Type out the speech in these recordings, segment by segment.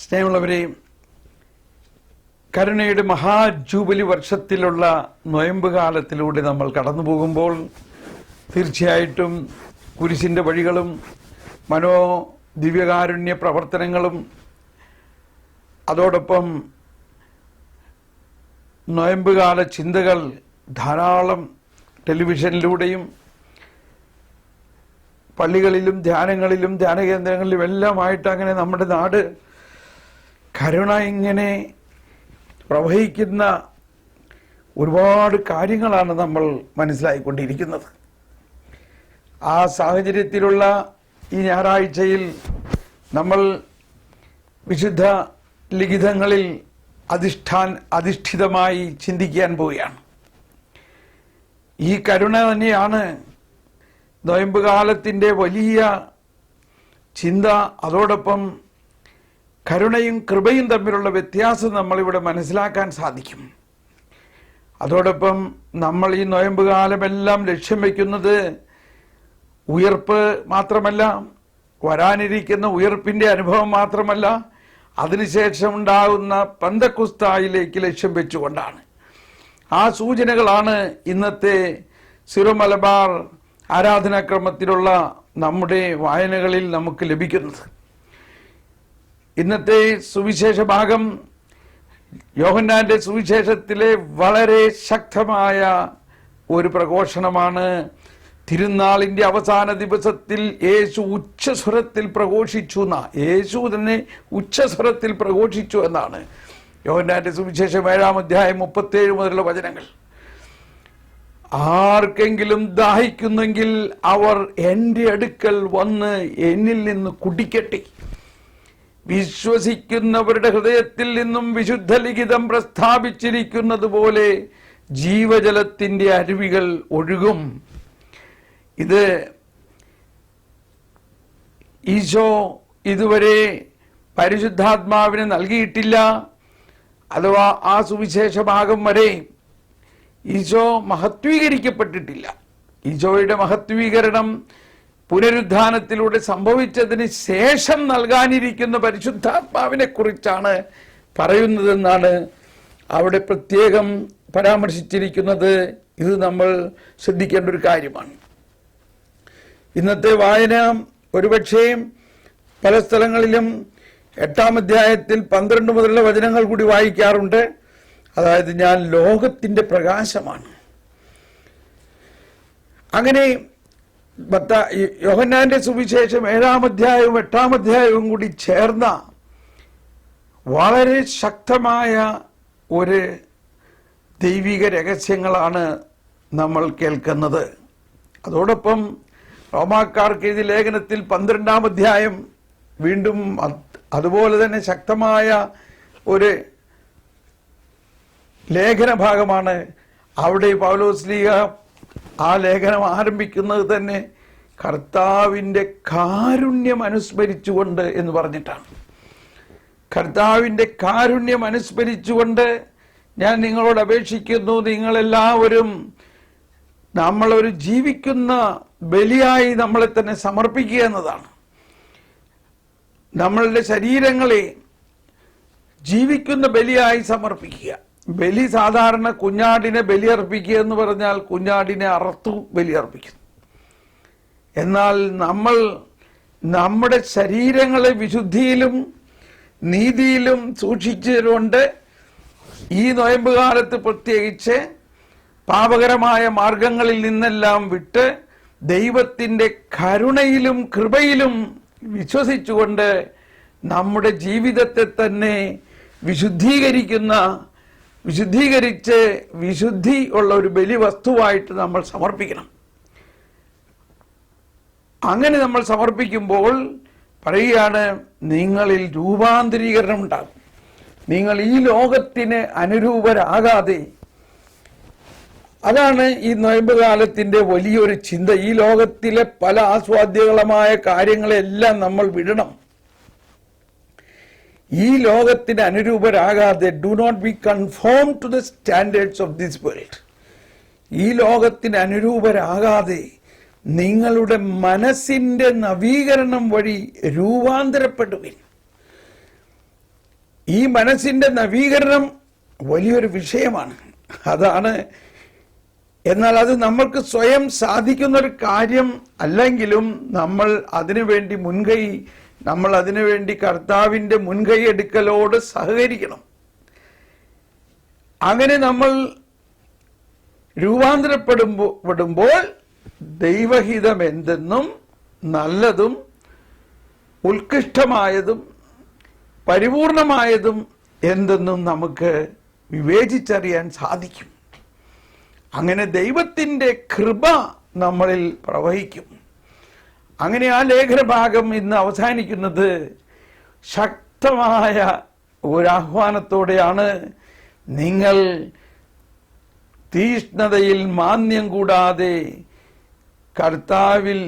സ്നേഹമുള്ളവരെ, കരുണയുടെ മഹാജൂബിലി വർഷത്തിലുള്ള നൊയമ്പ് കാലത്തിലൂടെ നമ്മൾ കടന്നു പോകുമ്പോൾ തീർച്ചയായിട്ടും കുരിശിൻ്റെ വഴികളും ദിവ്യകാരുണ്യ പ്രവർത്തനങ്ങളും അതോടൊപ്പം നൊയമ്പുകാല ചിന്തകൾ ധാരാളം ടെലിവിഷനിലൂടെയും പള്ളികളിലും ധ്യാനങ്ങളിലും ധ്യാനകേന്ദ്രങ്ങളിലും എല്ലാമായിട്ട് അങ്ങനെ നമ്മുടെ നാട് കരുണ ഇങ്ങനെ പ്രവഹിക്കുന്ന ഒരുപാട് കാര്യങ്ങളാണ് നമ്മൾ മനസ്സിലായിക്കൊണ്ടിരിക്കുന്നത്. ആ സാഹചര്യത്തിലുള്ള ഈ ഞായറാഴ്ചയിൽ നമ്മൾ വിശുദ്ധ ലിഖിതങ്ങളിൽ അധിഷ്ഠിതമായി ചിന്തിക്കാൻ പോവുകയാണ്. ഈ കരുണ തന്നെയാണ് നൊയമ്പുകാലത്തിൻ്റെ വലിയ ചിന്ത. അതോടൊപ്പം കരുണയും കൃപയും തമ്മിലുള്ള വ്യത്യാസം നമ്മളിവിടെ മനസ്സിലാക്കാൻ സാധിക്കും. അതോടൊപ്പം നമ്മൾ ഈ നൊയമ്പുകാലമെല്ലാം ലക്ഷ്യം വയ്ക്കുന്നത് ഉയർപ്പ് മാത്രമല്ല, വരാനിരിക്കുന്ന ഉയർപ്പിൻ്റെ അനുഭവം മാത്രമല്ല, അതിനുശേഷം ഉണ്ടാകുന്ന പെന്തക്കോസ്തായിലേക്ക് ലക്ഷ്യം വെച്ചുകൊണ്ടാണ്. ആ സൂചനകളാണ് ഇന്നത്തെ സിറോ മലബാർ ആരാധനാക്രമത്തിലുള്ള നമ്മുടെ വായനകളിൽ നമുക്ക് ലഭിക്കുന്നത്. ഇന്നത്തെ സുവിശേഷ ഭാഗം യോഹന്നാന്റെ സുവിശേഷത്തിലെ വളരെ ശക്തമായ ഒരു പ്രഘോഷണമാണ്. തിരുനാളിന്റെ അവസാന ദിവസത്തിൽ യേശു ഉച്ചസ്വരത്തിൽ പ്രഘോഷിച്ചു യേശു തന്നെ ഉച്ചസ്വരത്തിൽ പ്രഘോഷിച്ചു എന്നാണ് യോഹന്നാന്റെ സുവിശേഷം 7-ാം അധ്യായം 37 മുതലുള്ള വചനങ്ങൾ. ആർക്കെങ്കിലും ദാഹിക്കുന്നെങ്കിൽ അവർ എൻ്റെ അടുക്കൽ വന്ന് എന്നിൽ നിന്ന് കുടിക്കട്ടെ. വിശ്വസിക്കുന്നവരുടെ ഹൃദയത്തിൽ നിന്നും വിശുദ്ധ ലിഖിതം പ്രസ്താവിച്ചിരിക്കുന്നത് പോലെ ജീവജലത്തിന്റെ അരുവികൾ ഒഴുകും. ഇത് ഈശോ ഇതുവരെ പരിശുദ്ധാത്മാവിനെ നൽകിയിട്ടില്ല. അഥവാ ആ സുവിശേഷ ഭാഗം വരെ ഈശോ മഹത്വീകരിക്കപ്പെട്ടിട്ടില്ല. ഈശോയുടെ മഹത്വീകരണം പുനരുദ്ധാനത്തിലൂടെ സംഭവിച്ചതിന് ശേഷം നൽകാനിരിക്കുന്ന പരിശുദ്ധാത്മാവിനെ കുറിച്ചാണ് പറയുന്നതെന്നാണ് അവിടെ പ്രത്യേകം പരാമർശിച്ചിരിക്കുന്നത്. ഇത് നമ്മൾ ശ്രദ്ധിക്കേണ്ട ഒരു കാര്യമാണ്. ഇന്നത്തെ വായന ഒരുപക്ഷേ പല സ്ഥലങ്ങളിലും 8-ാം അധ്യായത്തിൽ 12 മുതലുള്ള വചനങ്ങൾ കൂടി വായിക്കാറുണ്ട്. അതായത്, ഞാൻ ലോകത്തിൻ്റെ പ്രകാശമാണ്. അങ്ങനെ യോഹന്നാന്റെ സുവിശേഷം 7-ാം അധ്യായവും 8-ാം അധ്യായവും കൂടി ചേർന്ന വളരെ ശക്തമായ ഒരു ദൈവിക രഹസ്യങ്ങളാണ് നമ്മൾ കേൾക്കുന്നത്. അതോടൊപ്പം റോമാക്കാർക്ക് എഴുതിയ ലേഖനത്തിൽ 12-ാം അധ്യായം വീണ്ടും അതുപോലെ തന്നെ ശക്തമായ ഒരു ലേഖന ഭാഗമാണ്. അവിടെ പൗലോസ്ലീഹ ആ ലേഖനം ആരംഭിക്കുന്നത് തന്നെ കർത്താവിൻ്റെ കാരുണ്യം അനുസ്മരിച്ചുകൊണ്ട് എന്ന് പറഞ്ഞിട്ടാണ്. കർത്താവിൻ്റെ കാരുണ്യം അനുസ്മരിച്ചുകൊണ്ട് ഞാൻ നിങ്ങളോട് അപേക്ഷിക്കുന്നു, നിങ്ങളെല്ലാവരും നമ്മളൊരു ജീവിക്കുന്ന ബലിയായി നമ്മളെ തന്നെ സമർപ്പിക്കുക എന്നതാണ്. നമ്മളുടെ ശരീരങ്ങളെ ജീവിക്കുന്ന ബലിയായി സമർപ്പിക്കുക. ബലി സാധാരണ കുഞ്ഞാടിനെ ബലിയർപ്പിക്കുക എന്ന് പറഞ്ഞാൽ കുഞ്ഞാടിനെ അറുത്തു ബലിയർപ്പിക്കുന്നു. എന്നാൽ നമ്മൾ നമ്മുടെ ശരീരങ്ങളെ വിശുദ്ധിയിലും നീതിയിലും സൂക്ഷിച്ചുകൊണ്ട് ഈ നൊയമ്പ് കാലത്ത് പ്രത്യേകിച്ച് പാപകരമായ മാർഗങ്ങളിൽ നിന്നെല്ലാം വിട്ട് ദൈവത്തിൻ്റെ കരുണയിലും കൃപയിലും വിശ്വസിച്ചുകൊണ്ട് നമ്മുടെ ജീവിതത്തെ തന്നെ വിശുദ്ധീകരിച്ച് വിശുദ്ധി ഉള്ള ഒരു ബലി വസ്തുവായിട്ട് നമ്മൾ സമർപ്പിക്കണം. അങ്ങനെ നമ്മൾ സമർപ്പിക്കുമ്പോൾ പറയുകയാണ്, നിങ്ങളിൽ രൂപാന്തരീകരണം ഉണ്ടാകും. നിങ്ങൾ ഈ ലോകത്തിന് അനുരൂപരാകാതെ, അതാണ് ഈ നൊയമ്പ് കാലത്തിന്റെ വലിയൊരു ചിന്ത. ഈ ലോകത്തിലെ പല ആസ്വാദ്യകളമായ കാര്യങ്ങളെല്ലാം നമ്മൾ വിടണം. ഈ ലോകത്തിന് അനുരൂപരാകാതെ, do not be conform to the standards of this world. ഈ ലോകത്തിന് അനുരൂപരാകാതെ നിങ്ങളുടെ മനസ്സിന്റെ നവീകരണം വഴി രൂപാന്തരപ്പെടുവിൻ. ഈ മനസ്സിന്റെ നവീകരണം വലിയൊരു വിഷയമാണ്. അതാണ്. എന്നാൽ അത് നമ്മൾക്ക് സ്വയം സാധിക്കുന്നൊരു കാര്യം അല്ലെങ്കിലും നമ്മൾ അതിനുവേണ്ടി കർത്താവിൻ്റെ മുൻകൈ എടുക്കലോട് സഹകരിക്കണം. അങ്ങനെ നമ്മൾ രൂപാന്തരപ്പെടുമ്പോൾ ദൈവഹിതം എന്തെന്നും നല്ലതും ഉത്കൃഷ്ടമായതും പരിപൂർണമായതും എന്തെന്നും നമുക്ക് വിവേചിച്ചറിയാൻ സാധിക്കും. അങ്ങനെ ദൈവത്തിൻ്റെ കൃപ നമ്മളിൽ പ്രവഹിക്കും. അങ്ങനെ ആ ലേഖനഭാഗം ഇന്ന് അവസാനിക്കുന്നത് ശക്തമായ ഒരാഹ്വാനത്തോടെയാണ്. നിങ്ങൾ തീഷ്ണതയിൽ മാന്യം കൂടാതെ കർത്താവിൽ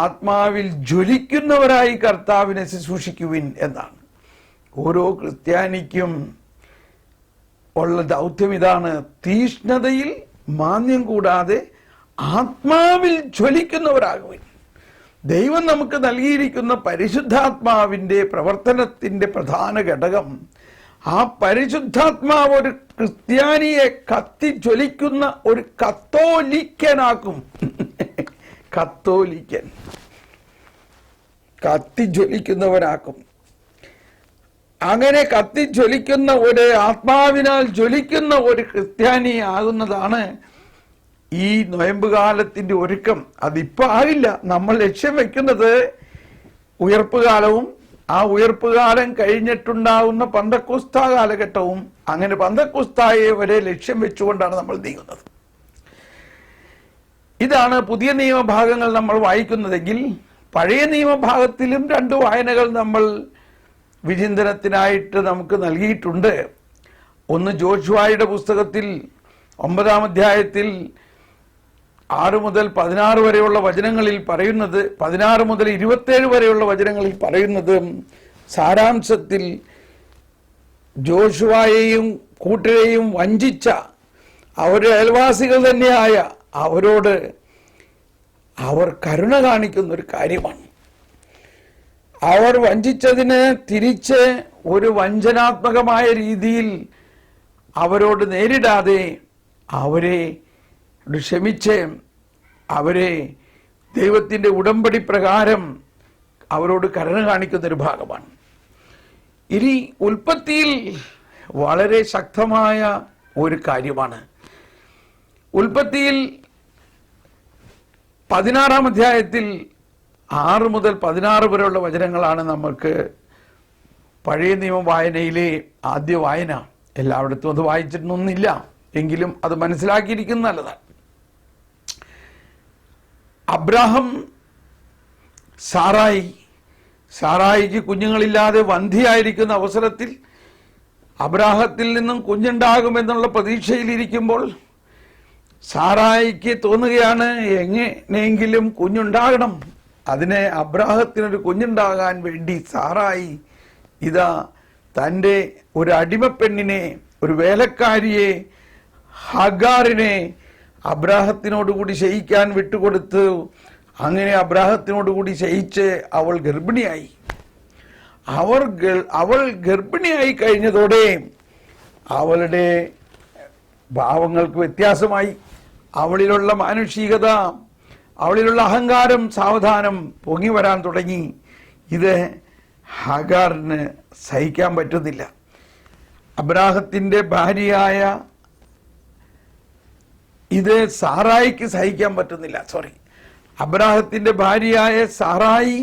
ആത്മാവിൽ ജ്വലിക്കുന്നവരായി കർത്താവിനെ ശുശ്രൂഷിക്കുവിൻ എന്നാണ്. ഓരോ ക്രിസ്ത്യാനിക്കും ഉള്ള ദൗത്യം ഇതാണ്. തീഷ്ണതയിൽ മാന്യം കൂടാതെ ആത്മാവിൽ ജ്വലിക്കുന്നവരാകുവിൻ. ദൈവം നമുക്ക് നൽകിയിരിക്കുന്ന പരിശുദ്ധാത്മാവിൻ്റെ പ്രവർത്തനത്തിൻ്റെ പ്രധാന ഘടകം ആ പരിശുദ്ധാത്മാവ് ഒരു ക്രിസ്ത്യാനിയെ കത്തിജ്വലിക്കുന്ന ഒരു കത്തോലിക്കനാക്കും. കത്തോലിക്കൻ കത്തിജ്വലിക്കുന്നവരാക്കും. അങ്ങനെ കത്തിജ്വലിക്കുന്ന ഒരു ആത്മാവിനാൽ ജ്വലിക്കുന്ന ഒരു ക്രിസ്ത്യാനി ആകുന്നതാണ് ഈ നൊയമ്പുകാലത്തിൻ്റെ ഒരുക്കം. അതിപ്പോൾ ആകില്ല. നമ്മൾ ലക്ഷ്യം വയ്ക്കുന്നത് ഉയർപ്പുകാലവും ആ ഉയർപ്പുകാലം കഴിഞ്ഞിട്ടുണ്ടാവുന്ന പന്തക്കുസ്ത കാലഘട്ടവും. അങ്ങനെ പന്തക്കുസ്തായെ വരെ ലക്ഷ്യം വെച്ചുകൊണ്ടാണ് നമ്മൾ നീങ്ങുന്നത്. ഇതാണ് പുതിയ നിയമഭാഗങ്ങൾ നമ്മൾ വായിക്കുന്നതെങ്കിൽ പഴയ നിയമഭാഗത്തിലും 2 വായനകൾ നമ്മൾ വിചിന്തനത്തിനായിട്ട് നമുക്ക് നൽകിയിട്ടുണ്ട്. ഒന്ന് ജോഷുവയുടെ പുസ്തകത്തിൽ 9-ാം അധ്യായത്തിൽ 6 മുതൽ 16 വരെയുള്ള വചനങ്ങളിൽ പറയുന്നത്, 16 മുതൽ 27 വരെയുള്ള വചനങ്ങളിൽ പറയുന്നത് സാരാംശത്തിൽ ജോഷുവയെയും കൂട്ടരെയും വഞ്ചിച്ച അവരുടെ അയൽവാസികൾ തന്നെയായ അവരോട് അവർ കരുണ കാണിക്കുന്ന ഒരു കാര്യമാണ്. അവർ വഞ്ചിച്ചതിന് തിരിച്ച് ഒരു വഞ്ചനാത്മകമായ രീതിയിൽ അവരോട് നേരിടാതെ അവരെ ക്ഷമിച്ച് അവരെ ദൈവത്തിൻ്റെ ഉടമ്പടി പ്രകാരം അവരോട് കരുണ കാണിക്കുന്നൊരു ഭാഗമാണ്. ഇനി ഉൽപ്പത്തിയിൽ വളരെ ശക്തമായ ഒരു കാര്യമാണ്. ഉൽപ്പത്തിയിൽ 16-ാം അധ്യായത്തിൽ 6 മുതൽ 16 വരെയുള്ള വചനങ്ങളാണ് നമുക്ക് പഴയ നിയമ വായനയിലെ ആദ്യ വായന. എല്ലായിടത്തും അത് വായിച്ചിട്ടൊന്നുമില്ല, എങ്കിലും അത് മനസ്സിലാക്കിയിരിക്കുന്നത് നല്ലതാണ്. അബ്രാഹം സാറായിക്ക് കുഞ്ഞുങ്ങളില്ലാതെ വന്ധ്യയായിരിക്കുന്ന അവസരത്തിൽ അബ്രാഹത്തിൽ നിന്നും കുഞ്ഞുണ്ടാകുമെന്നുള്ള പ്രതീക്ഷയിലിരിക്കുമ്പോൾ സാറായിക്ക് തോന്നുകയാണ് എങ്ങനെയെങ്കിലും കുഞ്ഞുണ്ടാകണം. അതിന് അബ്രാഹത്തിനൊരു കുഞ്ഞുണ്ടാകാൻ വേണ്ടി സാറായി ഇതാ തൻ്റെ ഒരു അടിമപ്പെണ്ണിനെ, ഒരു വേലക്കാരിയെ, ഹഗാറിനെ അബ്രാഹത്തിനോടുകൂടി ശയിക്കാൻ വിട്ടുകൊടുത്തു. അങ്ങനെ അബ്രാഹത്തിനോടുകൂടി ശയിച്ച് അവൾ ഗർഭിണിയായി. അവൾ ഗർഭിണിയായി കഴിഞ്ഞതോടെ അവളുടെ ഭാവങ്ങൾക്ക് വ്യത്യാസമായി. അവളിലുള്ള മാനുഷികത, അവളിലുള്ള അഹങ്കാരം സാവധാനം പൊങ്ങി വരാൻ തുടങ്ങി. ഇത് ഹഗാറിന് സഹിക്കാൻ പറ്റുന്നില്ല. അബ്രാഹത്തിൻ്റെ ഭാര്യയായ ഇത് സാറായിക്ക് സഹിക്കാൻ പറ്റുന്നില്ല. അബ്രാഹത്തിൻ്റെ ഭാര്യയായ സാറായി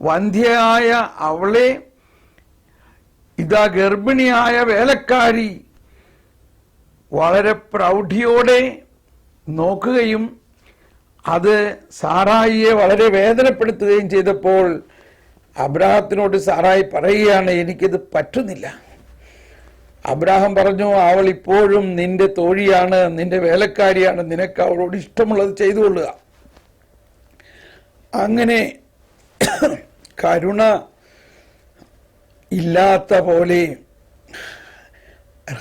വന്ധ്യയായ അവളെ ഇതാ ഗർഭിണിയായ വേലക്കാരി വളരെ പ്രൗഢിയോടെ നോക്കുകയും അത് സാറായിയെ വളരെ വേദനപ്പെടുത്തുകയും ചെയ്തപ്പോൾ അബ്രാഹത്തിനോട് സാറായി പറയുകയാണ്, എനിക്കിത് പറ്റുന്നില്ല. അബ്രാഹം പറഞ്ഞു, അവൾ ഇപ്പോഴും നിന്റെ തോഴിയാണ്, നിന്റെ വേലക്കാരിയാണ്, നിനക്ക് അവളോട് ഇഷ്ടമുള്ളത് ചെയ്തു കൊള്ളുക. അങ്ങനെ കരുണ ഇല്ലാത്ത പോലെ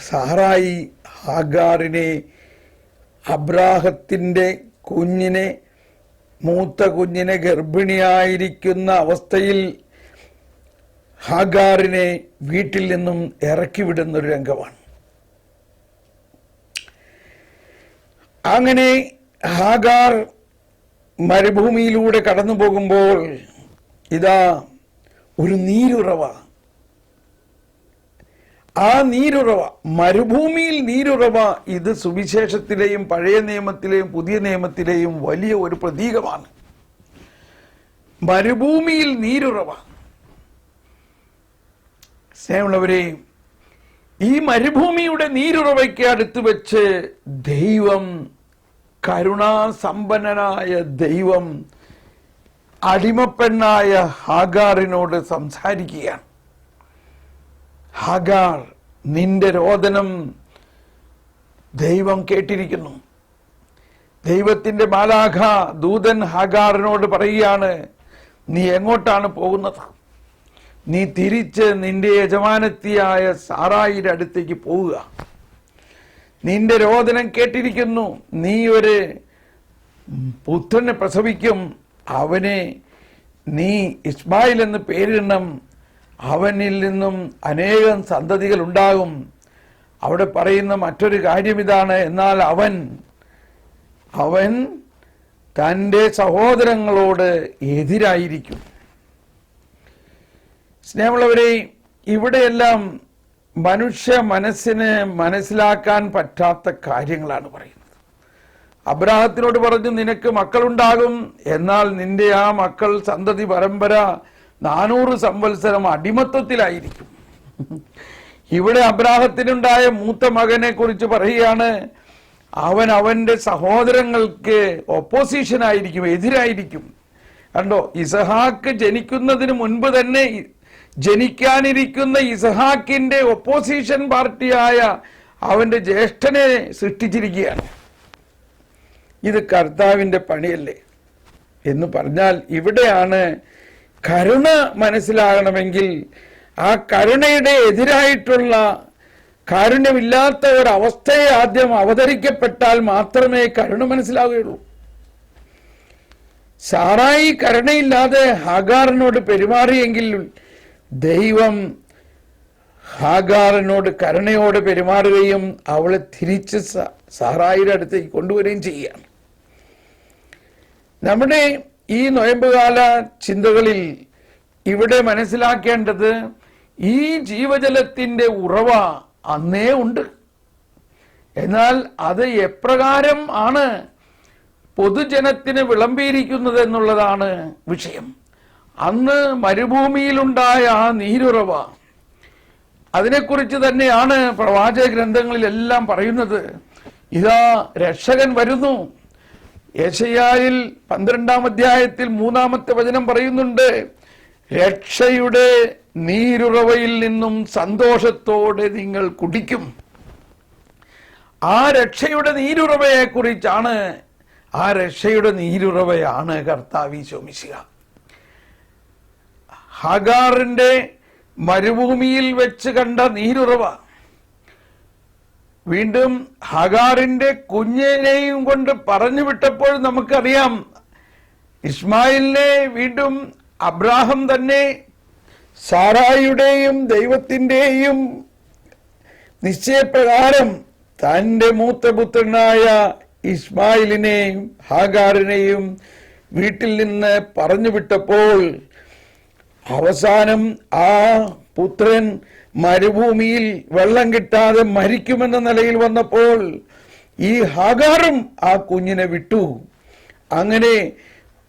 സാറായി ഹാഗാറിനെ, അബ്രാഹത്തിൻ്റെ കുഞ്ഞിനെ, മൂത്ത കുഞ്ഞിനെ ഗർഭിണിയായിരിക്കുന്ന അവസ്ഥയിൽ ഹാഗാറിനെ വീട്ടിൽ നിന്നും ഇറക്കി വിടുന്നൊരു രംഗമാണ്. അങ്ങനെ ഹാഗാർ മരുഭൂമിയിലൂടെ കടന്നു പോകുമ്പോൾ ഇതാ ഒരു നീരുറവ. ആ നീരുറവ, മരുഭൂമിയിൽ നീരുറവ, ഇത് സുവിശേഷത്തിലെയും പഴയ നിയമത്തിലെയും പുതിയ നിയമത്തിലെയും വലിയ ഒരു പ്രതീകമാണ്. മരുഭൂമിയിൽ നീരുറവ. സ്നേഹമുള്ളവരെ, ഈ മരുഭൂമിയുടെ നീരുറവയ്ക്ക് അടുത്ത് വെച്ച് ദൈവം, കരുണാസമ്പന്നനായ ദൈവം അടിമപ്പെണ്ണായ ഹാഗാറിനോട് സംസാരിക്കുകയാണ്. ഹാഗാർ, നിന്റെ രോദനം ദൈവം കേട്ടിരിക്കുന്നു. ദൈവത്തിന്റെ മാലാഖ ദൂതൻ ഹാഗാറിനോട് പറയുകയാണ്, നീ എങ്ങോട്ടാണ് പോകുന്നത്? നീ തിരിച്ച് നിന്റെ യജമാനത്തിയായ സാറായിയുടെ അടുത്തേക്ക് പോവുക. നിന്റെ രോദനം കേട്ടിരിക്കുന്നു. നീ ഒരു പുത്രനെ പ്രസവിക്കും. അവനെ നീ ഇസ്മായിൽ എന്ന് പേരിടണം. അവനിൽ നിന്നും അനേകം സന്തതികൾ ഉണ്ടാകും. അവിടെ പറയുന്ന മറ്റൊരു കാര്യം ഇതാണ്, എന്നാൽ അവൻ തൻ്റെ സഹോദരങ്ങളോട് എതിരായിരിക്കും. സ്നേഹമുള്ളവരെ, ഇവിടെയെല്ലാം മനുഷ്യ മനസ്സിന് മനസ്സിലാക്കാൻ പറ്റാത്ത കാര്യങ്ങളാണ് പറയുന്നത്. അബ്രാഹത്തിനോട് പറഞ്ഞു, നിനക്ക് മക്കളുണ്ടാകും, എന്നാൽ നിന്റെ ആ മക്കൾ സന്തതി പരമ്പര 400 സംവത്സരം അടിമത്വത്തിലായിരിക്കും. ഇവിടെ അബ്രാഹത്തിനുണ്ടായ മൂത്ത മകനെ കുറിച്ച് പറയുകയാണ്, അവൻ അവന്റെ സഹോദരങ്ങൾക്ക് ഒപ്പോസിഷനായിരിക്കും, എതിരായിരിക്കും. കണ്ടോ, ഇസഹാക്ക് ജനിക്കുന്നതിന് മുൻപ് തന്നെ ജനിക്കാനിരിക്കുന്ന ഇസഹാക്കിന്റെ ഒപ്പോസിഷൻ പാർട്ടിയായ അവന്റെ ജ്യേഷ്ഠനെ സൃഷ്ടിച്ചിരിക്കുകയാണ്. ഇത് കർത്താവിന്റെ പണിയല്ലേ എന്ന് പറഞ്ഞാൽ, ഇവിടെയാണ് കരുണ മനസ്സിലാകണമെങ്കിൽ ആ കരുണയുടെ എതിരായിട്ടുള്ള കാരുണ്യമില്ലാത്ത ഒരവസ്ഥയെ ആദ്യം അവതരിക്കപ്പെട്ടാൽ മാത്രമേ കരുണ മനസ്സിലാവുകയുള്ളൂ. സാറായി കരുണയില്ലാതെ ഹാഗാറിനോട് പെരുമാറിയെങ്കിൽ ദൈവം ഹാഗാറിനോട് കരുണയോട് പെരുമാറുകയും അവളെ തിരിച്ച് സാറായിയുടെ അടുത്തേക്ക് കൊണ്ടുവരികയും ചെയ്യുകയാണ്. നമ്മുടെ ഈ നോയമ്പുകാല ചിന്തകളിൽ ഇവിടെ മനസ്സിലാക്കേണ്ടത്, ഈ ജീവജലത്തിന്റെ ഉറവ അന്നേ ഉണ്ട്. എന്നാൽ അത് എപ്രകാരം ആണ് പൊതുജനത്തിന് വിളമ്പിയിരിക്കുന്നത് എന്നുള്ളതാണ് വിഷയം. അന്ന് മരുഭൂമിയിലുണ്ടായ ആ നീരുറവ, അതിനെക്കുറിച്ച് തന്നെയാണ് പ്രവാചക ഗ്രന്ഥങ്ങളിലെല്ലാം പറയുന്നത്. ഇതാ രക്ഷകൻ വരുന്നു. യെശയ്യായിൽ 12-ാം അധ്യായത്തിൽ 3-ാമത്തെ വചനം പറയുന്നുണ്ട്, രക്ഷയുടെ നീരുറവയിൽ നിന്നും സന്തോഷത്തോടെ നിങ്ങൾ കുടിക്കും. ആ രക്ഷയുടെ നീരുറവയെ കുറിച്ചാണ്, ആ രക്ഷയുടെ നീരുറവയാണ് കർത്താവ് ഈശോ മിശിഹ. ഹാഗാറിന്റെ മരുഭൂമിയിൽ വെച്ച് കണ്ട നീരുറവ വീണ്ടും ഹാഗാറിന്റെ കുഞ്ഞിനെയും കൊണ്ട് പറഞ്ഞു വിട്ടപ്പോൾ നമുക്കറിയാം, ഇസ്മായിലിനെ വീണ്ടും അബ്രാഹം തന്നെ സാറായിയുടെയും ദൈവത്തിന്റെയും നിശ്ചയപ്രകാരം തൻ്റെ മൂത്ത പുത്രനായ ഇസ്മായിലിനെയും ഹാഗാറിനെയും വീട്ടിൽ നിന്ന് പറഞ്ഞു വിട്ടപ്പോൾ അവസാനം ആ പുത്രൻ മരുഭൂമിയിൽ വെള്ളം കിട്ടാതെ മരിക്കുമെന്ന നിലയിൽ വന്നപ്പോൾ ഈ ഹാഗാറും ആ കുഞ്ഞിനെ വിട്ടു. അങ്ങനെ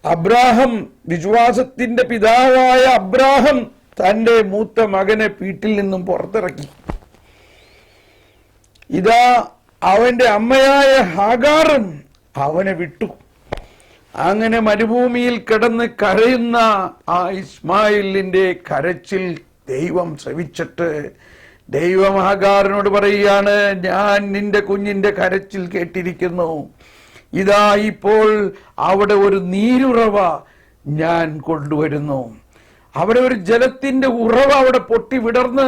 അബ്രാഹം, വിശ്വാസത്തിന്റെ പിതാവായ അബ്രാഹം തന്റെ മൂത്ത മകനെ വീട്ടിൽ നിന്നും പുറത്തിറക്കി. ഇതാ അവന്റെ അമ്മയായ ഹാഗാറും അവനെ വിട്ടു. അങ്ങനെ മരുഭൂമിയിൽ കിടന്ന് കരയുന്ന ആ ഇസ്മായിലിന്റെ കരച്ചിൽ ദൈവം ശ്രവിച്ചിട്ട് ദൈവം ഹാഗാറിനോട് പറയുകയാണ്, ഞാൻ നിന്റെ കുഞ്ഞിന്റെ കരച്ചിൽ കേട്ടിരിക്കുന്നു. ഇതാ ഇപ്പോൾ അവിടെ ഒരു നീരുറവ ഞാൻ കൊണ്ടുവരുന്നു. അവിടെ ഒരു ജലത്തിന്റെ ഉറവ അവിടെ പൊട്ടി വിടർന്ന്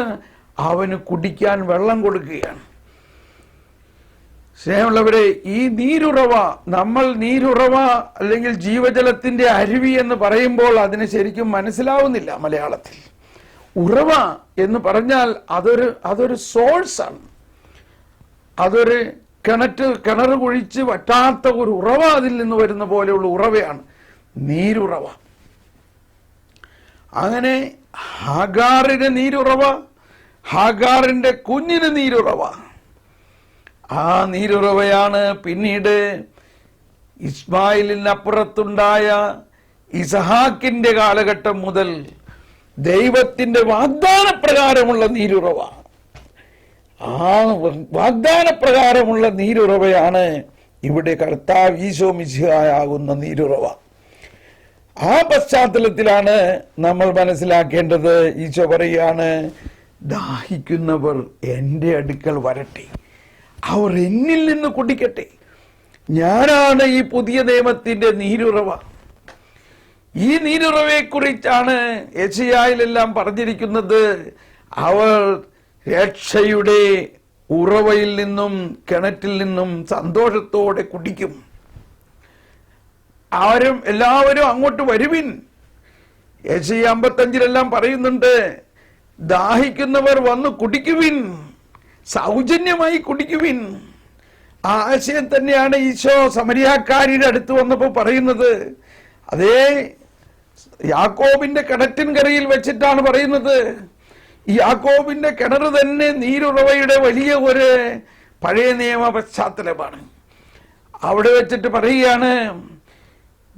അവന് കുടിക്കാൻ വെള്ളം കൊടുക്കുകയാണ്. സ്നേഹമുള്ളവരെ, ഈ നീരുറവ, നമ്മൾ നീരുറവ അല്ലെങ്കിൽ ജീവജലത്തിന്റെ അരുവി എന്ന് പറയുമ്പോൾ അതിന് ശരിക്കും മനസ്സിലാവുന്നില്ല മലയാളത്തിൽ. ഉറവ എന്ന് പറഞ്ഞാൽ അതൊരു സോഴ്സാണ്. അതൊരു കിണർ കുഴിച്ച് വറ്റാത്ത ഒരു ഉറവ അതിൽ നിന്ന് വരുന്ന പോലെയുള്ള ഉറവയാണ് നീരുറവ. അങ്ങനെ ഹാഗാറിന് നീരുറവ, ഹാഗാറിന്റെ കുഞ്ഞിന് നീരുറവ. ആ നീരുറവയാണ് പിന്നീട് ഇസ്മായിലിനപ്പുറത്തുണ്ടായ ഇസഹാക്കിന്റെ കാലഘട്ടം മുതൽ ദൈവത്തിന്റെ വാഗ്ദാനപ്രകാരമുള്ള നീരുറവ. ആ വാഗ്ദാനപ്രകാരമുള്ള നീരുറവയാണ് ഇവിടെ കർത്താവ് ഈശോ മിശിഹായാകുന്ന നീരുറവ. ആ പശ്ചാത്തലത്തിലാണ് നമ്മൾ മനസ്സിലാക്കേണ്ടത്. ഈശോ പറയുകയാണ്, ദാഹിക്കുന്നവർ എൻ്റെ അടുക്കൽ വരട്ടെ, അവർ എന്നിൽ നിന്ന് കുടിക്കട്ടെ. ഞാനാണ് ഈ പുതിയ നിയമത്തിന്റെ നീരുറവ. ഈ നീരുറവയെ കുറിച്ചാണ് യെശയ്യായിലെല്ലാം പറഞ്ഞിരിക്കുന്നത്. അവർ രക്ഷയുടെ ഉറവയിൽ നിന്നും കിണറ്റിൽ നിന്നും സന്തോഷത്തോടെ കുടിക്കും. എല്ലാവരും അങ്ങോട്ട് വരുവിൻ. യെശയ്യാ 55 പറയുന്നുണ്ട്, ദാഹിക്കുന്നവർ വന്ന് കുടിക്കുവിൻ, സൗജന്യമായി കുടിക്കുവിൻ. ആ ആശയം തന്നെയാണ് ഈശോ സമരിയാക്കാരിയുടെ അടുത്ത് വന്നപ്പോൾ പറയുന്നത്. അതേ യാക്കോബിന്റെ കിണറ്റിൻകരയിൽ വെച്ചിട്ടാണ് പറയുന്നത്. ഈ യാക്കോബിന്റെ കിണർ തന്നെ നീരുറവയുടെ വലിയ ഒരു പഴയ നിയമ പശ്ചാത്തലമാണ്. അവിടെ വെച്ചിട്ട് പറയുകയാണ്,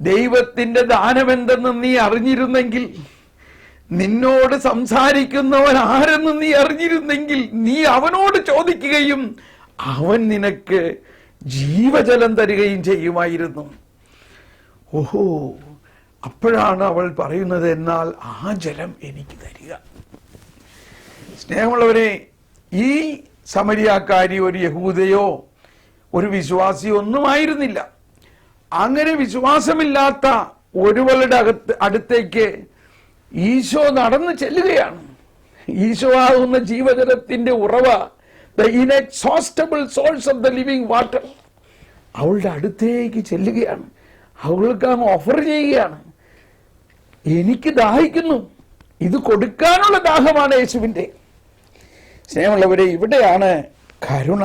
ദൈവത്തിന്റെ ദാനമെന്തെന്ന് നീ അറിഞ്ഞിരുന്നെങ്കിൽ, നിന്നോട് സംസാരിക്കുന്നവൻ ആരെന്ന് നീ അറിഞ്ഞിരുന്നെങ്കിൽ, നീ അവനോട് ചോദിക്കുകയും അവൻ നിനക്ക് ജീവജലം തരികയും ചെയ്യുമായിരുന്നു. ഓഹോ, അപ്പോഴാണ് അവൾ പറയുന്നത്, എന്നാൽ ആ ജലം എനിക്ക് തരിക. സ്നേഹമുള്ളവരെ, ഈ സമരിയാക്കാരി ഒരു യഹൂദയോ ഒരു വിശ്വാസിയോ ഒന്നുമായിരുന്നില്ല. അങ്ങനെ വിശ്വാസമില്ലാത്ത ഒരുവളുടെ അടുത്തേക്ക് ഈശോ നടന്നു ചെല്ലുകയാണ്. ഈശോ ആകുന്ന ജീവജലത്തിന്റെ ഉറവ, the inexhaustible source of the living water, അവളുടെ അടുത്തേക്ക് ചെല്ലുകയാണ്. അവൾക്ക് അങ്ങ് ഓഫർ ചെയ്യുകയാണ്, എനിക്ക് ദാഹിക്കുന്നു. ഇത് കൊടുക്കാനുള്ള ദാഹമാണ് യേശുവിൻ്റെ. സ്നേഹമുള്ളവരെ, ഇവിടെയാണ് കരുണ.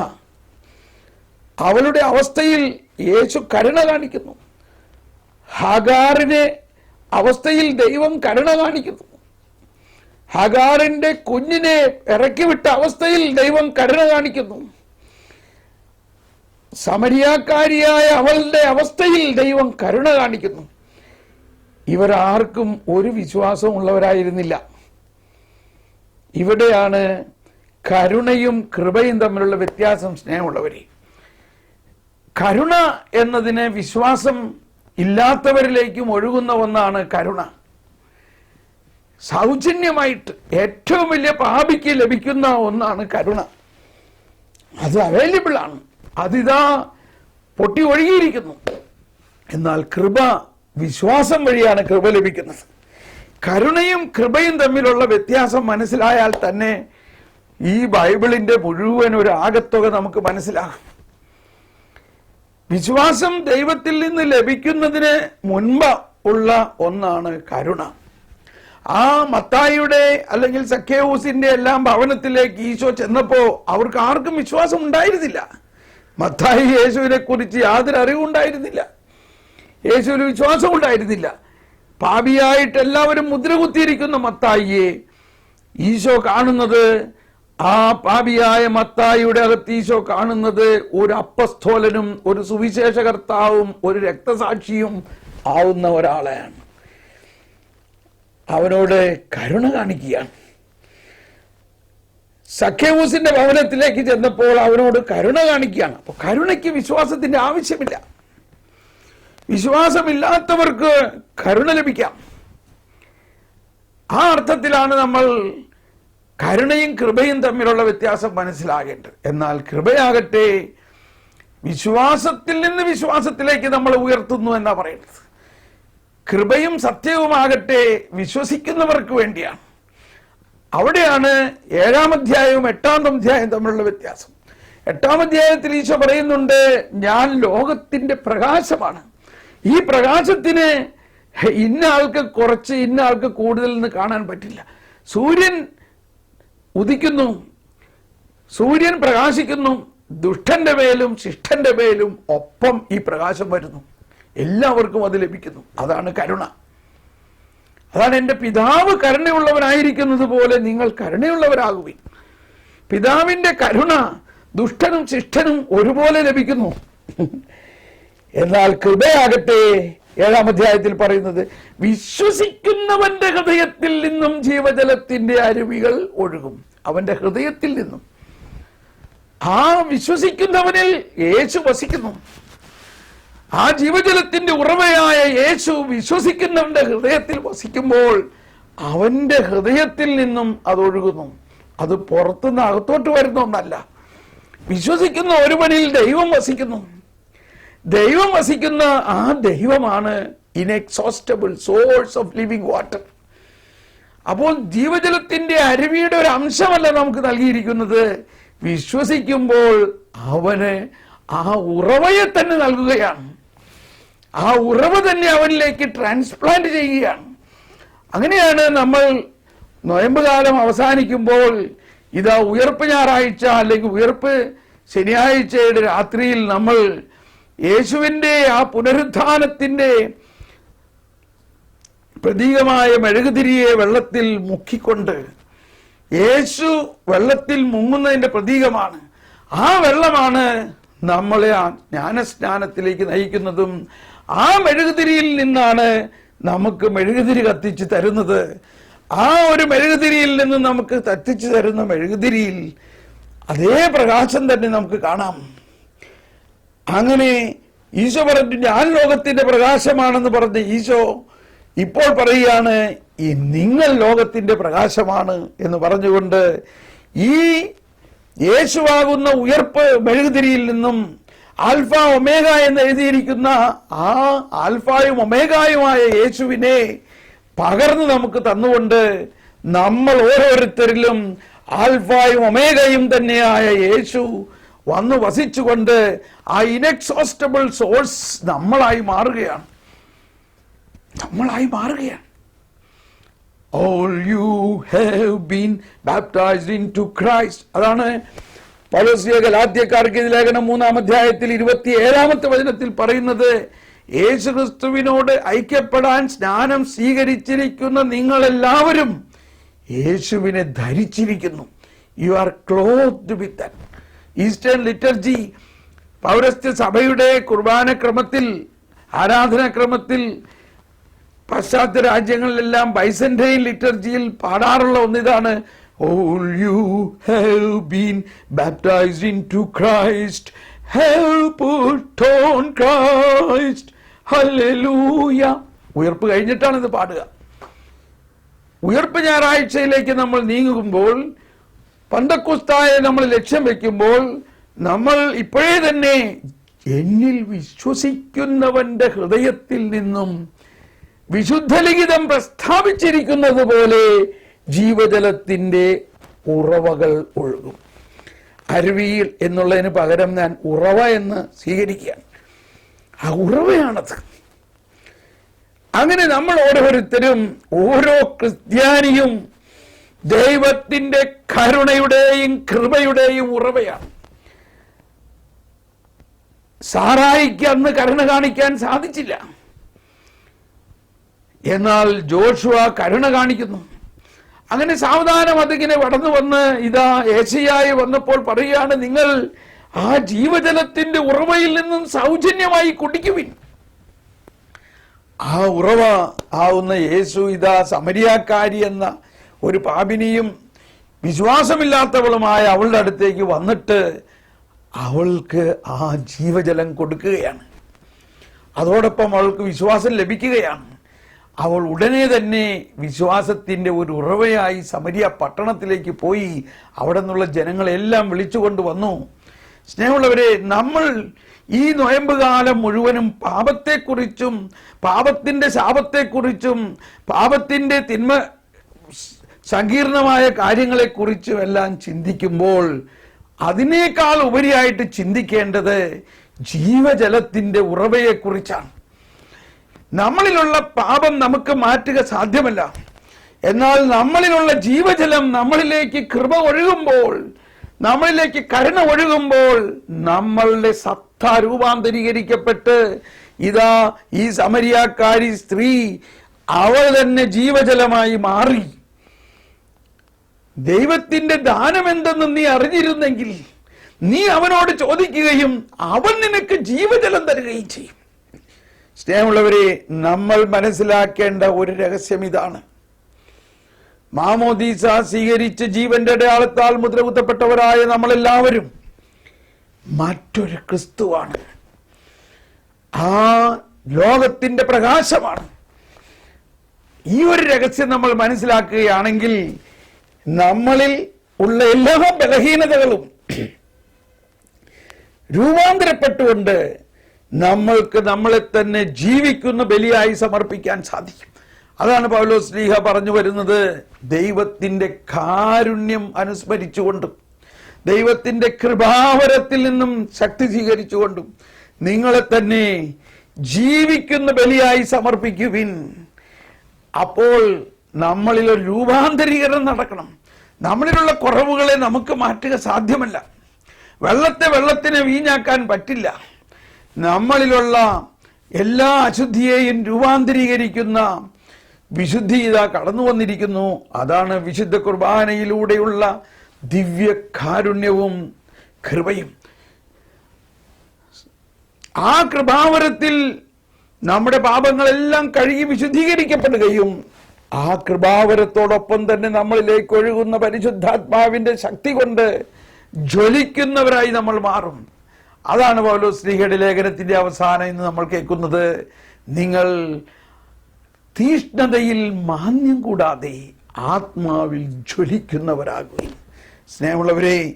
അവളുടെ അവസ്ഥയിൽ യേശു കരുണ കാണിക്കുന്നു. ഹാഗാറിന്റെ അവസ്ഥയിൽ ദൈവം കരുണ കാണിക്കുന്നു. ഹാഗാറിന്റെ കുഞ്ഞിനെ ഇറക്കിവിട്ട അവസ്ഥയിൽ ദൈവം കരുണ കാണിക്കുന്നു. സമരിയാക്കാരിയായ അവളുടെ അവസ്ഥയിൽ ദൈവം കരുണ കാണിക്കുന്നു. ഇവരാർക്കും ഒരു വിശ്വാസമുള്ളവരായിരുന്നില്ല. ഇവിടെയാണ് കരുണയും കൃപയും തമ്മിലുള്ള വ്യത്യാസം. സ്നേഹമുള്ളവരെ, കരുണ എന്നതിന് വിശ്വാസം ഇല്ലാത്തവരിലേക്കും ഒഴുകുന്ന ഒന്നാണ് കരുണ. സൗജന്യമായിട്ട് ഏറ്റവും വലിയ പാപിക്ക് ലഭിക്കുന്ന ഒന്നാണ് കരുണ. അത് അവൈലബിൾ ആണ്, അതിതാ പൊട്ടി ഒഴുകിയിരിക്കുന്നു. എന്നാൽ കൃപ, വിശ്വാസം വഴിയാണ് കൃപ ലഭിക്കുന്നത്. കരുണയും കൃപയും തമ്മിലുള്ള വ്യത്യാസം മനസ്സിലായാൽ തന്നെ ഈ ബൈബിളിന്റെ മുഴുവൻ ഒരു ആകത്തുക നമുക്ക് മനസ്സിലാകും. വിശ്വാസം ദൈവത്തിൽ നിന്ന് ലഭിക്കുന്നതിന് മുൻപ് ഉള്ള ഒന്നാണ് കരുണ. ആ മത്തായിയുടെ അല്ലെങ്കിൽ സക്കേവൂസിന്റെ എല്ലാം ഭവനത്തിലേക്ക് ഈശോ ചെന്നപ്പോ അവർക്ക് ആർക്കും വിശ്വാസം ഉണ്ടായിരുന്നില്ല. മത്തായി യേശുവിനെ കുറിച്ച് യാതൊരു അറിവുണ്ടായിരുന്നില്ല, യേശുവിന് വിശ്വാസം ഉണ്ടായിരുന്നില്ല. പാപിയായിട്ട് എല്ലാവരും മുദ്ര കുത്തിയിരിക്കുന്ന മത്തായിയെ ഈശോ കാണുന്നത്, ആ പാപിയായ മത്തായിയുടെ അകത്ത് ഈശോ കാണുന്നത് ഒരു അപ്പസ്തോലനും ഒരു സുവിശേഷകർത്താവും ഒരു രക്തസാക്ഷിയും ആവുന്ന ഒരാളെയാണ്. അവനോട് കരുണ കാണിക്കുകയാണ്. സക്കേവൂസിന്റെ ഭവനത്തിലേക്ക് ചെന്നപ്പോൾ അവനോട് കരുണ കാണിക്കുകയാണ്. അപ്പൊ കരുണയ്ക്ക് വിശ്വാസത്തിന്റെ ആവശ്യമില്ല. വിശ്വാസമില്ലാത്തവർക്ക് കരുണ ലഭിക്കാം. ആ അർത്ഥത്തിലാണ് നമ്മൾ കരുണയും കൃപയും തമ്മിലുള്ള വ്യത്യാസം മനസ്സിലാകേണ്ടത്. എന്നാൽ കൃപയാകട്ടെ വിശ്വാസത്തിൽ നിന്ന് വിശ്വാസത്തിലേക്ക് നമ്മൾ ഉയർത്തുന്നു എന്നാ പറയുന്നത്. കൃപയും സത്യവുമാകട്ടെ വിശ്വസിക്കുന്നവർക്ക് വേണ്ടിയാണ്. അവിടെയാണ് 7-ാം അധ്യായവും 8-ാം അധ്യായവും തമ്മിലുള്ള വ്യത്യാസം. 8-ാം അധ്യായത്തിൽ ഈശോ പറയുന്നുണ്ട്, ഞാൻ ലോകത്തിന്റെ പ്രകാശമാണ്. ഈ പ്രകാശത്തിന് ഇന്ന ആൾക്ക് കുറച്ച് ഇന്ന ആൾക്ക് കൂടുതൽ എന്ന് കാണാൻ പറ്റില്ല. സൂര്യൻ ഉദിക്കുന്നു, സൂര്യൻ പ്രകാശിക്കുന്നു, ദുഷ്ടന്റെ മേലും ശിഷ്ടന്റെ മേലും ഒപ്പം ഈ പ്രകാശം വരുന്നു. എല്ലാവർക്കും അത് ലഭിക്കുന്നു. അതാണ് കരുണ. അതാണ് എൻ്റെ പിതാവ് കരുണയുള്ളവനായിരിക്കുന്നത് പോലെ നിങ്ങൾ കരുണയുള്ളവരാകുവിൻ. പിതാവിന്റെ കരുണ ദുഷ്ടനും ശിഷ്ടനും ഒരുപോലെ ലഭിക്കുന്നു. എന്നാൽ കൃപയാകട്ടെ 7-ാം അധ്യായത്തിൽ പറയുന്നത്, വിശ്വസിക്കുന്നവന്റെ ഹൃദയത്തിൽ നിന്നും ജീവജലത്തിന്റെ അരുവികൾ ഒഴുകും. അവന്റെ ഹൃദയത്തിൽ നിന്നും. ആ വിശ്വസിക്കുന്നവനിൽ യേശു വസിക്കുന്നു. ആ ജീവജലത്തിന്റെ ഉറവയായ യേശു വിശ്വസിക്കുന്നവന്റെ ഹൃദയത്തിൽ വസിക്കുമ്പോൾ അവന്റെ ഹൃദയത്തിൽ നിന്നും അത് ഒഴുകുന്നു. അത് പുറത്തുനിന്ന് അകത്തോട്ട് വരുന്ന ഒന്നല്ല. വിശ്വസിക്കുന്ന ഒരുവനിൽ ദൈവം വസിക്കുന്നു. ദൈവം വസിക്കുന്ന ആ ദൈവമാണ് ഇൻഎക്സോസ്റ്റബിൾ സോഴ്സ് ഓഫ് ലിവിംഗ് വാട്ടർ. അപ്പോൾ ജീവജലത്തിന്റെ അരുവിയുടെ ഒരു അംശമല്ല നമുക്ക് നൽകിയിരിക്കുന്നത്. വിശ്വസിക്കുമ്പോൾ അവന് ആ ഉറവയെ തന്നെ നൽകുകയാണ്. ആ ഉറവ തന്നെ അവനിലേക്ക് ട്രാൻസ്പ്ലാന്റ് ചെയ്യുകയാണ്. അങ്ങനെയാണ് നമ്മൾ നോയമ്പ് കാലം അവസാനിക്കുമ്പോൾ ഇതാ ഉയർപ്പ് ഞായറാഴ്ച അല്ലെങ്കിൽ ഉയർപ്പ് ശനിയാഴ്ചയുടെ രാത്രിയിൽ നമ്മൾ യേശുവിൻ്റെ ആ പുനരുത്ഥാനത്തിൻ്റെ പ്രതീകമായ മെഴുകുതിരിയെ വെള്ളത്തിൽ മുക്കിക്കൊണ്ട്, യേശു വെള്ളത്തിൽ മുങ്ങുന്നതിൻ്റെ പ്രതീകമാണ്. ആ വെള്ളമാണ് നമ്മളെ ആ ജ്ഞാനസ്നാനത്തിലേക്ക് നയിക്കുന്നതും ആ മെഴുകുതിരിയിൽ നിന്നാണ് നമുക്ക് മെഴുകുതിരി കത്തിച്ച് തരുന്നത്. ആ ഒരു മെഴുകുതിരിയിൽ നിന്ന് നമുക്ക് കത്തിച്ചു തരുന്ന മെഴുകുതിരിയിൽ അതേ പ്രകാശം തന്നെ നമുക്ക് കാണാം. അങ്ങനെ ഈശോ പറഞ്ഞു, ഞാൻ ലോകത്തിന്റെ പ്രകാശമാണെന്ന് പറഞ്ഞ ഈശോ ഇപ്പോൾ പറയുകയാണ്, ഈ നിങ്ങൾ ലോകത്തിന്റെ പ്രകാശമാണ് എന്ന് പറഞ്ഞുകൊണ്ട് ഈ യേശുവാകുന്ന ഉയർപ്പ് മെഴുകുതിരിയിൽ നിന്നും ആൽഫ ഒമേഗ എന്ന് എഴുതിയിരിക്കുന്ന ആ ആൽഫായും ഒമേഗായുമായ യേശുവിനെ പകർന്ന് നമുക്ക് തന്നുകൊണ്ട് നമ്മൾ ഓരോരുത്തരിലും ആൽഫായും ഒമേഗയും തന്നെയായ യേശു വന്ന് വസിച്ചുകൊണ്ട് ആ ഇൻഎക്സോസ്റ്റബിൾ സോഴ്സ് നമ്മളായി മാറുകയാണ്. All you have been baptized into Christ. അതാണ് പൗലോസ് ഗലാത്യക്കാർക്ക് ലേഖനം 3-ാം അധ്യായത്തിൽ 27-ാമത്തെ വചനത്തിൽ പറയുന്നത്. യേശുക്രിസ്തുവിനോട് ഐക്യപ്പെടാൻ സ്നാനം സ്വീകരിച്ചിരിക്കുന്ന നിങ്ങളെല്ലാവരും യേശുവിനെ ധരിച്ചിരിക്കുന്നു. You are clothed with that. Eastern liturgy, പൗരസ്ത്യ സഭയുടെ കുർബാന ക്രമത്തിൽ, ആരാധനാക്രമത്തിൽ പാശ്ചാത്യ രാജ്യങ്ങളിലെല്ലാം ബൈസന്റൈൻ ലിറ്റർജിയിൽ പാടാറുള്ള ഒന്നിതാണ്, All you have been baptized into Christ, have put on Christ. Hallelujah. ഉയർപ്പ് കഴിഞ്ഞിട്ടാണ് ഇത് പാടുക. ഉയർപ്പ് ഞായറാഴ്ചയിലേക്ക് നമ്മൾ നീങ്ങുമ്പോൾ, പന്തക്കുസ്തായ നമ്മൾ ലക്ഷ്യം വെക്കുമ്പോൾ, നമ്മൾ ഇപ്പോഴേ തന്നെ എന്നിൽ വിശ്വസിക്കുന്നവന്റെ ഹൃദയത്തിൽ നിന്നും വിശുദ്ധലിഖിതം പ്രസ്താവിച്ചിരിക്കുന്നത് പോലെ ജീവജലത്തിന്റെ ഉറവകൾ ഒഴുകും. അരുവിയിൽ എന്നുള്ളതിന് പകരം ഞാൻ ഉറവ എന്ന് സ്വീകരിക്കുകയാണ്. ആ ഉറവയാണത്. അങ്ങനെ നമ്മൾ ഓരോരുത്തരും, ഓരോ ക്രിസ്ത്യാനിയും ദൈവത്തിന്റെ കരുണയുടെയും കൃപയുടെയും ഉറവയാണ്. സാറായിക്ക് അന്ന് കരുണ കാണിക്കാൻ സാധിച്ചില്ല. എന്നാൽ ജോഷുവ കരുണ കാണിക്കുന്നു. അങ്ങനെ സാവധാനം അതിങ്ങനെ കടന്നു വന്ന് ഇതാ ഏശയ്യായി വന്നപ്പോൾ പറയുകയാണ്, നിങ്ങൾ ആ ജീവജലത്തിന്റെ ഉറവയിൽ നിന്നും സൗജന്യമായി കുടിക്കുവിൻ. ആ ഉറവ ആവുന്ന യേശു ഇതാ സമരിയാക്കാരി എന്ന ഒരു പാപിനിയും വിശ്വാസമില്ലാത്തവളുമായ അവളുടെ അടുത്തേക്ക് വന്നിട്ട് അവൾക്ക് ആ ജീവജലം കൊടുക്കുകയാണ്. അതോടൊപ്പം അവൾക്ക് വിശ്വാസം ലഭിക്കുകയാണ്. അവൾ ഉടനെ തന്നെ വിശ്വാസത്തിന്റെ ഒരു ഉറവയായി സമരിയ പട്ടണത്തിലേക്ക് പോയി അവിടെ നിന്നുള്ള ജനങ്ങളെല്ലാം വിളിച്ചുകൊണ്ട് വന്നു. സ്നേഹമുള്ളവരെ, നമ്മൾ ഈ നോയമ്പ് കാലം മുഴുവനും പാപത്തെക്കുറിച്ചും പാപത്തിന്റെ ശാപത്തെക്കുറിച്ചും പാപത്തിന്റെ തിന്മ സങ്കീർണമായ കാര്യങ്ങളെക്കുറിച്ചും എല്ലാം ചിന്തിക്കുമ്പോൾ അതിനേക്കാൾ ഉപരിയായിട്ട് ചിന്തിക്കേണ്ടത് ജീവജലത്തിന്റെ ഉറവയെക്കുറിച്ചാണ്. നമ്മളിലുള്ള പാപം നമുക്ക് മാറ്റുക സാധ്യമല്ല. എന്നാൽ നമ്മളിലുള്ള ജീവജലം നമ്മളിലേക്ക് കൃപ ഒഴുകുമ്പോൾ, നമ്മളിലേക്ക് കരുണ ഒഴുകുമ്പോൾ, നമ്മളുടെ സത്ത രൂപാന്തരീകരിക്കപ്പെട്ട് ഇതാ ഈ സമരിയാക്കാരി സ്ത്രീ അവൾ തന്നെ ജീവജലമായി മാറി. ദൈവത്തിന്റെ ദാനം എന്തെന്ന് നീ അറിഞ്ഞിരുന്നെങ്കിൽ നീ അവനോട് ചോദിക്കുകയും അവൻ നിനക്ക് ജീവജലം തരുകയും ചെയ്യും. സ്നേഹമുള്ളവരെ, നമ്മൾ മനസ്സിലാക്കേണ്ട ഒരു രഹസ്യം ഇതാണ്. മാമോദീസ സ്വീകരിച്ച് ജീവന്റെ അടയാളത്താൽ മുദ്രകുത്തപ്പെട്ടവരായ നമ്മളെല്ലാവരും മറ്റൊരു ക്രിസ്തുവാണ്. ആ ലോകത്തിന്റെ പ്രകാശമാണ്. ഈ ഒരു രഹസ്യം നമ്മൾ മനസ്സിലാക്കുകയാണെങ്കിൽ നമ്മളിൽ ഉള്ള എല്ലാ ബലഹീനതകളും രൂപാന്തരപ്പെട്ടുകൊണ്ട് നമ്മൾക്ക് നമ്മളെ തന്നെ ജീവിക്കുന്ന ബലിയായി സമർപ്പിക്കാൻ സാധിക്കും. അതാണ് പൗലോസ് ശ്ലീഹ പറഞ്ഞു വരുന്നത്. ദൈവത്തിന്റെ കാരുണ്യം അനുസ്മരിച്ചുകൊണ്ടും ദൈവത്തിന്റെ കൃപാവരത്തിൽ നിന്നും ശക്തി സ്വീകരിച്ചുകൊണ്ടും നിങ്ങളെ തന്നെ ജീവിക്കുന്ന ബലിയായി സമർപ്പിക്കുവിൻ. അപ്പോൾ നമ്മളിൽ ഒരു രൂപാന്തരീകരണം നടക്കണം. നമ്മളിലുള്ള കുറവുകളെ നമുക്ക് മാറ്റുക സാധ്യമല്ല. വെള്ളത്തിന് വീഞ്ഞാക്കാൻ പറ്റില്ല. നമ്മളിലുള്ള എല്ലാ അശുദ്ധിയെയും രൂപാന്തരീകരിക്കുന്ന വിശുദ്ധി ഇതാ കടന്നു വന്നിരിക്കുന്നു. അതാണ് വിശുദ്ധ കുർബാനയിലൂടെയുള്ള ദിവ്യ കാരുണ്യവും കൃപയും. ആ കൃപാവരത്തിൽ നമ്മുടെ പാപങ്ങളെല്ലാം കഴുകി വിശുദ്ധീകരിക്കപ്പെടുകയും ആ കൃപാവരത്തോടൊപ്പം തന്നെ നമ്മളിലേക്ക് ഒഴുകുന്ന പരിശുദ്ധാത്മാവിന്റെ ശക്തി കൊണ്ട് ജ്വലിക്കുന്നവരായി നമ്മൾ മാറും. അതാണ് പൗലോസ് ശ്ലീഹയുടെ ലേഖനത്തിന്റെ അവസാനം ഇന്ന് നമ്മൾ കേൾക്കുന്നത്. നിങ്ങൾ തീഷ്ണതയിൽ മാന്യം കൂടാതെ ആത്മാവിൽ ജ്വലിക്കുന്നവരാകുകയും. സ്നേഹമുള്ളവരെ,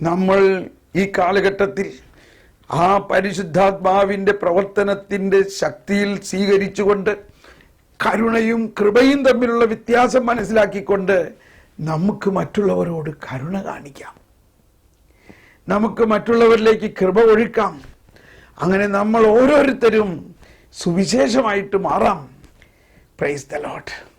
നമ്മൾ ഈ കാലഘട്ടത്തിൽ ആ പരിശുദ്ധാത്മാവിന്റെ പ്രവർത്തനത്തിന്റെ ശക്തിയിൽ സ്വീകരിച്ചുകൊണ്ട് കരുണയും കൃപയും തമ്മിലുള്ള വ്യത്യാസം മനസ്സിലാക്കിക്കൊണ്ട് നമുക്ക് മറ്റുള്ളവരോട് കരുണ കാണിക്കാം. നമുക്ക് മറ്റുള്ളവരിലേക്ക് കൃപ ഒഴുക്കാം. അങ്ങനെ നമ്മൾ ഓരോരുത്തരും സുവിശേഷമായിട്ട് മാറാം. Praise the Lord.